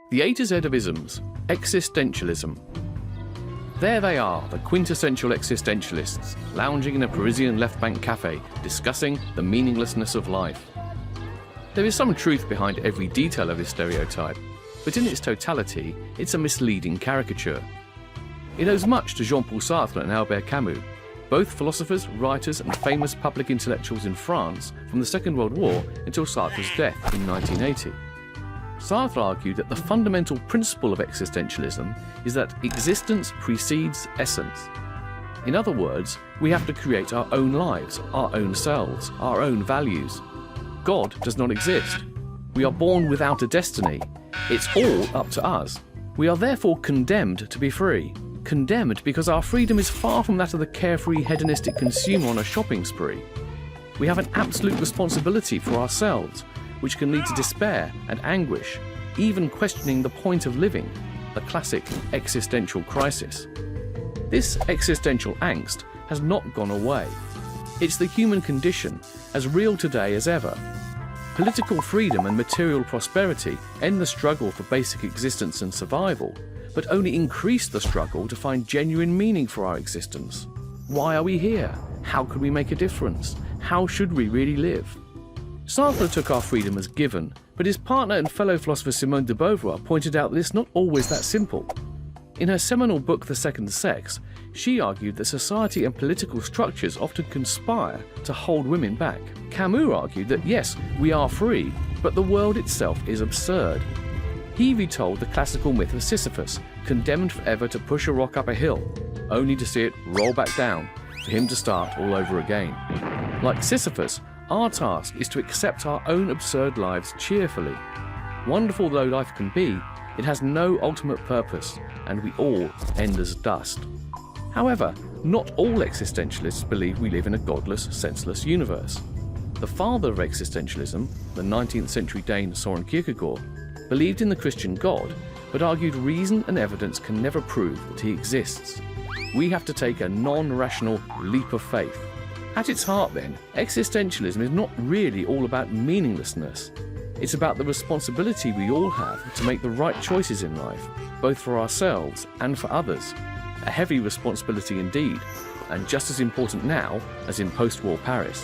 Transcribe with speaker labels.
Speaker 1: The A to Z of isms, existentialism. There they are, the quintessential existentialists, lounging in a Parisian left-bank cafe, discussing the meaninglessness of life. There is some truth behind every detail of this stereotype, but in its totality, it's a misleading caricature. It owes much to Jean-Paul Sartre and Albert Camus, both philosophers, writers and famous public intellectuals in France from the Second World War until Sartre's death in 1980. Sartre argued that the fundamental principle of existentialism is that existence precedes essence. In other words, we have to create our own lives, our own selves, our own values. God does not exist. We are born without a destiny. It's all up to us. We are therefore condemned to be free. Condemned because our freedom is far from that of the carefree hedonistic consumer on a shopping spree. We have an absolute responsibility for ourselves, which can lead to despair and anguish, even questioning the point of living, the classic existential crisis. This existential angst has not gone away. It's the human condition, as real today as ever. Political freedom and material prosperity end the struggle for basic existence and survival, but only increase the struggle to find genuine meaning for our existence. Why are we here? How can we make a difference? How should we really live? Sartre took our freedom as given, but his partner and fellow philosopher Simone de Beauvoir pointed out that it's not always that simple. In her seminal book The Second Sex, she argued that society and political structures often conspire to hold women back. Camus argued that yes, we are free, but the world itself is absurd. He retold the classical myth of Sisyphus, condemned forever to push a rock up a hill, only to see it roll back down, for him to start all over again. Like Sisyphus, our task is to accept our own absurd lives cheerfully. Wonderful though life can be, it has no ultimate purpose, and we all end as dust. However, not all existentialists believe we live in a godless, senseless universe. The father of existentialism, the 19th century Dane Søren Kierkegaard, believed in the Christian God, but argued reason and evidence can never prove that he exists. We have to take a non-rational leap of faith. At its heart then, existentialism is not really all about meaninglessness. It's about the responsibility we all have to make the right choices in life, both for ourselves and for others. A heavy responsibility indeed, and just as important now as in post-war Paris.